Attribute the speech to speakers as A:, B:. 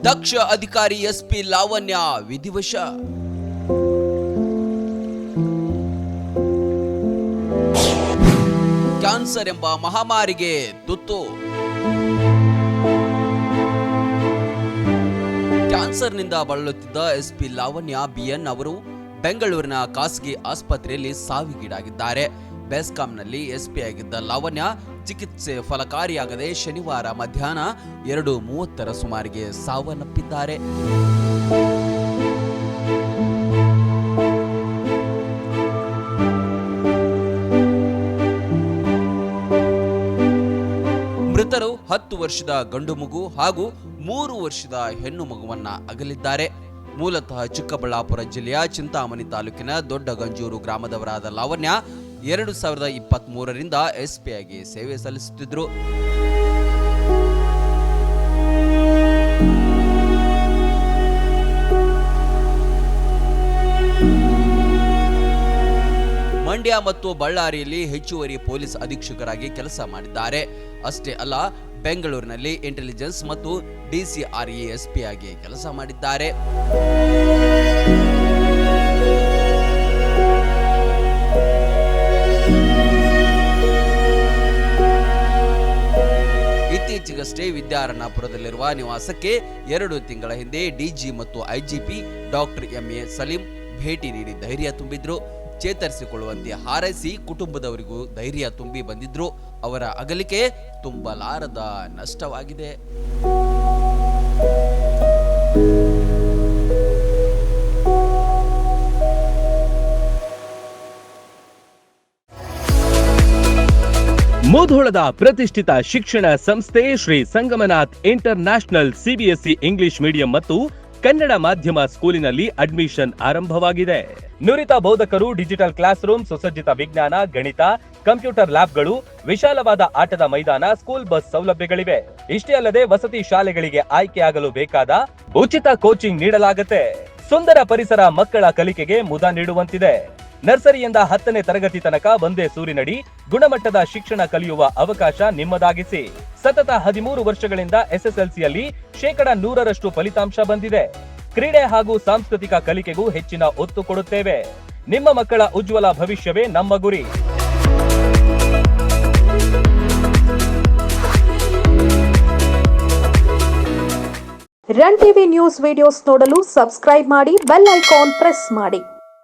A: ದಕ್ಷ ಅಧಿಕಾರಿ SP Lavanya ವಿಧಿವಶ. Cancer ಎಂಬ ಮಹಾಮಾರಿಗೆ ತುತ್ತು. ಕ್ಯಾನ್ಸರ್ನಿಂದ ಬಳಲುತ್ತಿದ್ದ ಎಸ್ಪಿ ಲಾವಣ್ಯ ಬಿಎನ್ ಅವರು ಬೆಂಗಳೂರಿನ ಖಾಸಗಿ ಆಸ್ಪತ್ರೆಯಲ್ಲಿ ಸಾವಿಗೀಡಾಗಿದ್ದಾರೆ. ಬೆಸ್ಕಾಂನಲ್ಲಿ ಎಸ್ಪಿ ಆಗಿದ್ದ ಲಾವಣ್ಯ ಚಿಕಿತ್ಸೆ ಫಲಕಾರಿಯಾಗದೆ ಶನಿವಾರ ಮಧ್ಯಾಹ್ನ 2:30 ಸುಮಾರಿಗೆ ಸಾವನ್ನಪ್ಪಿದ್ದಾರೆ. ಮೃತರು 10 ವರ್ಷದ ಗಂಡು ಮಗು ಹಾಗೂ 3 ವರ್ಷದ ಹೆಣ್ಣು ಮಗುವನ್ನ ಅಗಲಿದ್ದಾರೆ. ಮೂಲತಃ ಚಿಕ್ಕಬಳ್ಳಾಪುರ ಜಿಲ್ಲೆಯ ಚಿಂತಾಮಣಿ ತಾಲೂಕಿನ ದೊಡ್ಡ ಗಂಜೂರು ಗ್ರಾಮದವರಾದ ಲಾವಣ್ಯ 2023ರಿಂದ ಎಸ್ಪಿಯಾಗಿ ಸೇವೆ ಸಲ್ಲಿಸುತ್ತಿದ್ದರು. ಮಂಡ್ಯ ಮತ್ತು ಬಳ್ಳಾರಿಯಲ್ಲಿ ಹೆಚ್ಚುವರಿ ಪೊಲೀಸ್ ಅಧೀಕ್ಷಕರಾಗಿ ಕೆಲಸ ಮಾಡಿದ್ದಾರೆ. ಅಷ್ಟೇ ಅಲ್ಲ, ಬೆಂಗಳೂರಿನಲ್ಲಿ ಇಂಟೆಲಿಜೆನ್ಸ್ ಮತ್ತು ಡಿಸಿಆರ್ಎ ಎಸ್ಪಿ ಆಗಿ ಕೆಲಸ ಮಾಡಿದ್ದಾರೆ. ಇತ್ತೀಚೆಗಷ್ಟೇ ವಿದ್ಯಾರಣ್ಯಪುರದಲ್ಲಿರುವ ನಿವಾಸಕ್ಕೆ 2 ತಿಂಗಳ ಹಿಂದೆ ಡಿಜಿ ಮತ್ತು ಐಜಿಪಿ ಡಾಕ್ಟರ್ ಎಂಎ ಸಲೀಂ ಭೇಟಿ ನೀಡಿ ಧೈರ್ಯ ತುಂಬಿದ್ರು. ಚೇತರಿಸಿಕೊಳ್ಳುವಂತೆ ಹಾರೈಸಿ ಕುಟುಂಬದವರಿಗೂ ಧೈರ್ಯ ತುಂಬಿ ಬಂದಿದ್ರು. ಅವರ ಅಗಲಿಕೆ ತುಂಬಲಾರದ ನಷ್ಟವಾಗಿದೆ.
B: ಮುಧೋಳದ ಪ್ರತಿಷ್ಠಿತ ಶಿಕ್ಷಣ ಸಂಸ್ಥೆ Shri Sangamanath international CBSE English medium ಮತ್ತು ಕನ್ನಡ ಮಾಧ್ಯಮ ಸ್ಕೂಲಿನಲ್ಲಿ ಅಡ್ಮಿಷನ್ ಆರಂಭವಾಗಿದೆ. ನುರಿತ ಬೋಧಕರು, ಡಿಜಿಟಲ್ ಕ್ಲಾಸ್ ರೂಮ್, ಸುಸಜ್ಜಿತ ವಿಜ್ಞಾನ, ಗಣಿತ, ಕಂಪ್ಯೂಟರ್ ಲ್ಯಾಬ್ಗಳು, ವಿಶಾಲವಾದ ಆಟದ ಮೈದಾನ, ಸ್ಕೂಲ್ ಬಸ್ ಸೌಲಭ್ಯಗಳಿವೆ. ಇಷ್ಟೇ ಅಲ್ಲದೆ ವಸತಿ ಶಾಲೆಗಳಿಗೆ ಆಯ್ಕೆಯಾಗಲು ಬೇಕಾದ ಉಚಿತ ಕೋಚಿಂಗ್ ನೀಡಲಾಗುತ್ತೆ. ಸುಂದರ ಪರಿಸರ ಮಕ್ಕಳ ಕಲಿಕೆಗೆ ಮುದ ನೀಡುವಂತಿದೆ. ನರ್ಸರಿಯಿಂದ 10ನೇ ತರಗತಿ ತನಕ ಒಂದೇ ಸೂರಿನಡಿ ಗುಣಮಟ್ಟದ ಶಿಕ್ಷಣ ಕಲಿಯುವ ಅವಕಾಶ ನಿಮ್ಮದಾಗಿಸಿ. ಸತತ 13 ವರ್ಷಗಳಿಂದ ಎಸ್ಎಸ್ಎಲ್ಸಿಯಲ್ಲಿ 100% ಫಲಿತಾಂಶ ಬಂದಿದೆ. ಕ್ರೀಡೆ ಹಾಗೂ ಸಾಂಸ್ಕೃತಿಕ ಕಲಿಕೆಗೂ ಹೆಚ್ಚಿನ ಒತ್ತು ಕೊಡುತ್ತೇವೆ. ನಿಮ್ಮ ಮಕ್ಕಳ ಉಜ್ವಲ ಭವಿಷ್ಯವೇ ನಮ್ಮ ಗುರಿ.
C: ರನ್ ಟಿವಿ ನ್ಯೂಸ್ ವಿಡಿಯೋಸ್ ನೋಡಲು ಸಬ್ಸ್ಕ್ರೈಬ್ ಮಾಡಿ, ಬೆಲ್ ಐಕಾನ್ ಪ್ರೆಸ್ ಮಾಡಿ.